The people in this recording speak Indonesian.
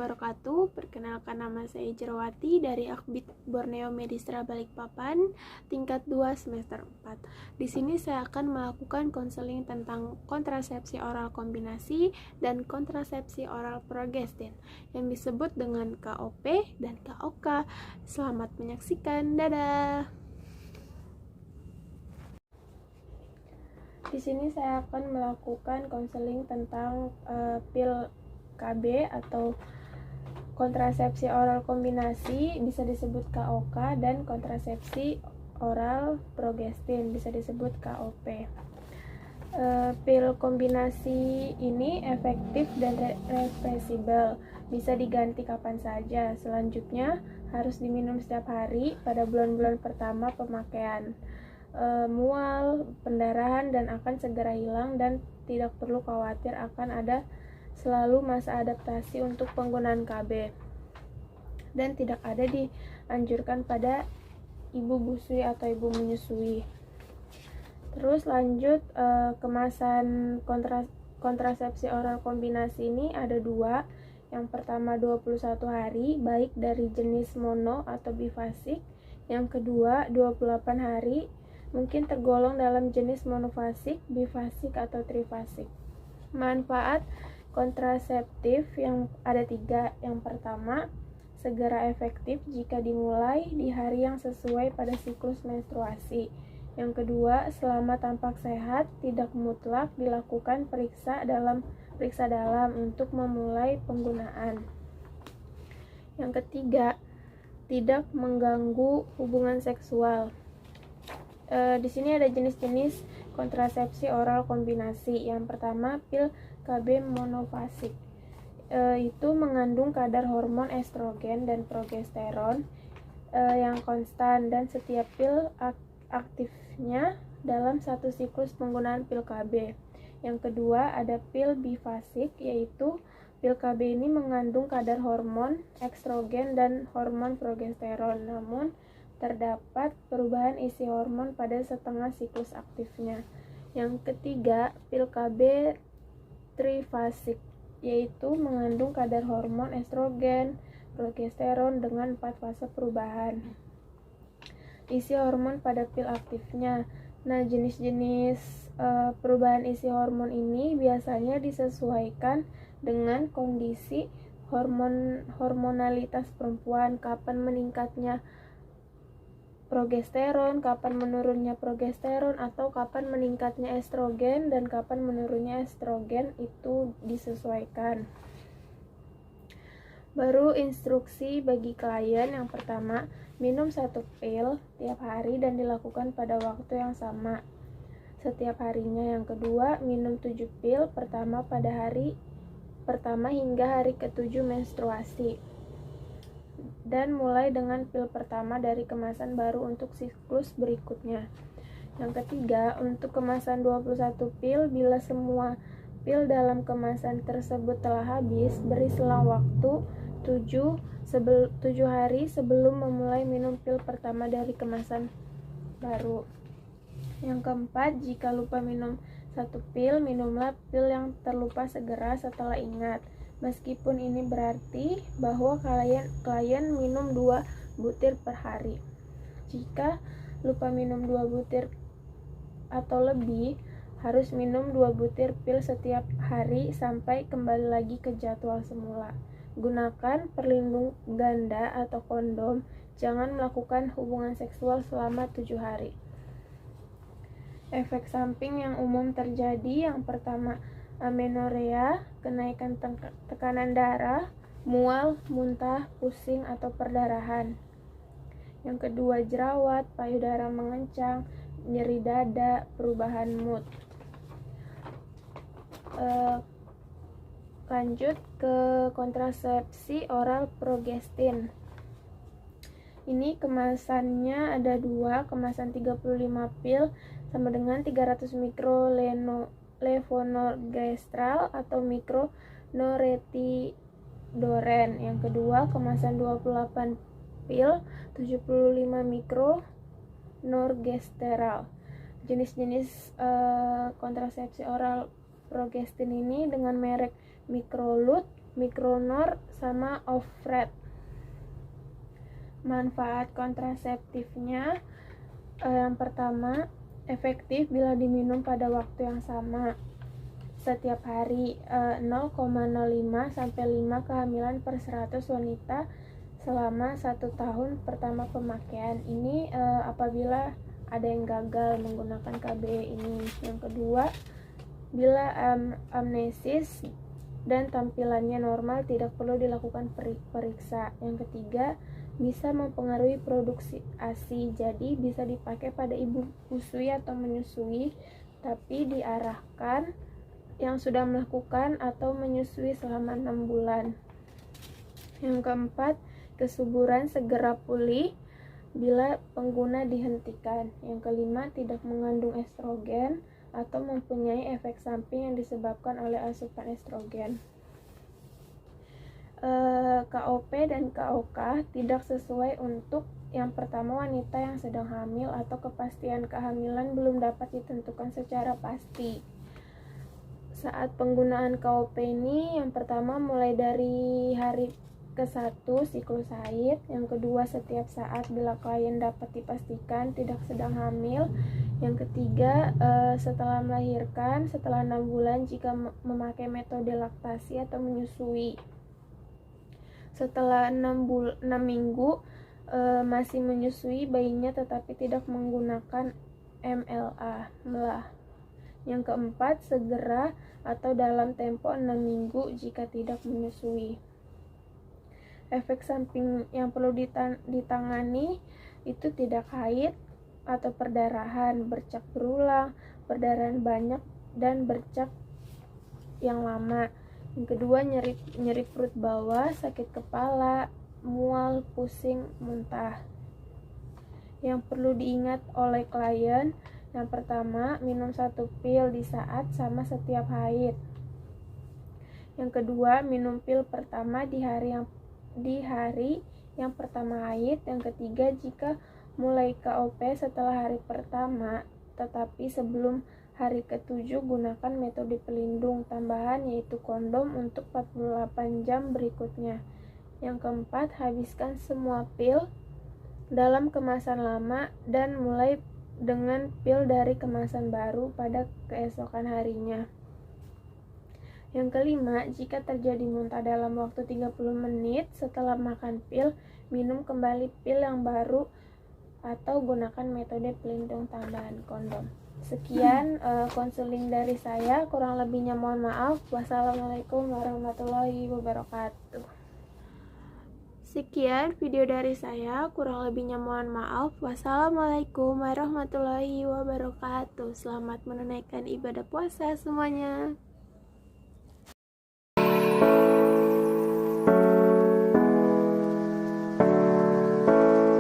wabarakatuh. Perkenalkan, nama saya Jerawati dari Akbid Borneo Medistra Balikpapan, tingkat 2 semester 4. Di sini saya akan melakukan konseling tentang kontrasepsi oral kombinasi dan kontrasepsi oral progestin yang disebut dengan KOP dan KOK. Selamat menyaksikan. Dadah. Di sini saya akan melakukan konseling tentang pil KB atau kontrasepsi oral kombinasi, bisa disebut KOK, dan kontrasepsi oral progestin, bisa disebut KOP. Pil kombinasi ini efektif dan reversibel, bisa diganti kapan saja. Selanjutnya harus diminum setiap hari pada bulan-bulan pertama pemakaian. Mual, pendarahan, dan akan segera hilang, dan tidak perlu khawatir akan ada selalu masa adaptasi untuk penggunaan KB, dan tidak ada dianjurkan pada ibu busui atau ibu menyusui. Terus lanjut, kemasan kontrasepsi oral kombinasi ini ada dua. Yang pertama 21 hari, baik dari jenis mono atau bifasik. Yang kedua 28 hari, mungkin tergolong dalam jenis monofasik, bifasik, atau trifasik. Manfaat kontraseptif yang ada 3. Yang pertama, segera efektif jika dimulai di hari yang sesuai pada siklus menstruasi. Yang kedua, selama tampak sehat, tidak mutlak dilakukan periksa dalam untuk memulai penggunaan. Yang ketiga, tidak mengganggu hubungan seksual. Di sini ada jenis-jenis kontrasepsi oral kombinasi. Yang pertama, pil KB monofasik, itu mengandung kadar hormon estrogen dan progesteron yang konstan, dan setiap pil aktifnya dalam satu siklus penggunaan pil KB. Yang kedua ada pil bifasik, yaitu pil KB ini mengandung kadar hormon estrogen dan hormon progesteron, namun terdapat perubahan isi hormon pada setengah siklus aktifnya. Yang ketiga, pil KB trifasik, yaitu mengandung kadar hormon estrogen, progesteron dengan 4 fase perubahan isi hormon pada pil aktifnya. Nah, jenis-jenis perubahan isi hormon ini biasanya disesuaikan dengan kondisi hormonalitas perempuan, kapan meningkatnya progesteron, kapan menurunnya progesteron, atau kapan meningkatnya estrogen dan kapan menurunnya estrogen, itu disesuaikan. Baru instruksi bagi klien. Yang pertama, minum 1 pil tiap hari dan dilakukan pada waktu yang sama setiap harinya. Yang kedua, minum 7 pil pertama pada hari pertama hingga hari ke-7 menstruasi, dan mulai dengan pil pertama dari kemasan baru untuk siklus berikutnya. Yang ketiga, untuk kemasan 21 pil, bila semua pil dalam kemasan tersebut telah habis, beri selang waktu 7 hari sebelum memulai minum pil pertama dari kemasan baru. Yang keempat, jika lupa minum 1 pil, minumlah pil yang terlupa segera setelah ingat, meskipun ini berarti bahwa klien minum 2 butir per hari. Jika lupa minum 2 butir atau lebih, harus minum 2 butir pil setiap hari sampai kembali lagi ke jadwal semula. Gunakan perlindung ganda atau kondom. Jangan melakukan hubungan seksual selama 7 hari. Efek samping yang umum terjadi, yang pertama amenorrea, kenaikan tekanan darah, mual, muntah, pusing, atau perdarahan. Yang kedua jerawat, payudara mengencang, nyeri dada, perubahan mood. Lanjut ke kontrasepsi oral progestin. Ini kemasannya ada 2, kemasan 35 pil sama dengan 300 mikro levonorgestrel atau mikro noretidoren. Yang kedua, kemasan 28 pil 75 mikro norgestrel. Jenis-jenis kontrasepsi oral progestin ini dengan merek Microlute, Micronor sama Ofred. Manfaat kontraseptifnya, yang pertama, efektif bila diminum pada waktu yang sama setiap hari, 0,05 sampai 5 kehamilan per 100 wanita selama 1 tahun pertama pemakaian. Ini apabila ada yang gagal menggunakan KB ini. Yang kedua, bila amnesis dan tampilannya normal tidak perlu dilakukan periksa. Yang ketiga, bisa mempengaruhi produksi ASI, jadi bisa dipakai pada ibu busui atau menyusui, tapi diarahkan yang sudah melakukan atau menyusui selama 6 bulan. Yang keempat, kesuburan segera pulih bila pengguna dihentikan. Yang kelima, tidak mengandung estrogen atau mempunyai efek samping yang disebabkan oleh asupan estrogen. KOP dan KOK tidak sesuai untuk yang pertama, wanita yang sedang hamil atau kepastian kehamilan belum dapat ditentukan secara pasti. Saat penggunaan KOP ini, yang pertama mulai dari hari ke-1 siklus haid, yang kedua setiap saat bila klien dapat dipastikan tidak sedang hamil, yang ketiga setelah melahirkan, setelah 6 bulan jika memakai metode laktasi atau menyusui. Setelah 6 minggu masih menyusui bayinya tetapi tidak menggunakan MLA, melah. Yang keempat, segera atau dalam tempo 6 minggu jika tidak menyusui. Efek samping yang perlu ditangani itu tidak haid atau perdarahan, bercak berulang, perdarahan banyak, dan bercak yang lama. Yang kedua, nyeri perut bawah, sakit kepala, mual, pusing, muntah. Yang perlu diingat oleh klien, yang pertama, minum 1 pil di saat sama setiap haid. Yang kedua, minum pil pertama di hari yang pertama haid. Yang ketiga, jika mulai KOP setelah hari pertama, tetapi sebelum hari ke-7 gunakan metode pelindung tambahan yaitu kondom untuk 48 jam berikutnya. Yang keempat, habiskan semua pil dalam kemasan lama dan mulai dengan pil dari kemasan baru pada keesokan harinya. Yang kelima, jika terjadi muntah dalam waktu 30 menit setelah makan pil, minum kembali pil yang baru atau gunakan metode pelindung tambahan kondom. Sekian konseling dari saya, kurang lebihnya mohon maaf. Wassalamualaikum warahmatullahi wabarakatuh. Sekian video dari saya, kurang lebihnya mohon maaf. Wassalamualaikum warahmatullahi wabarakatuh. Selamat menunaikan ibadah puasa semuanya.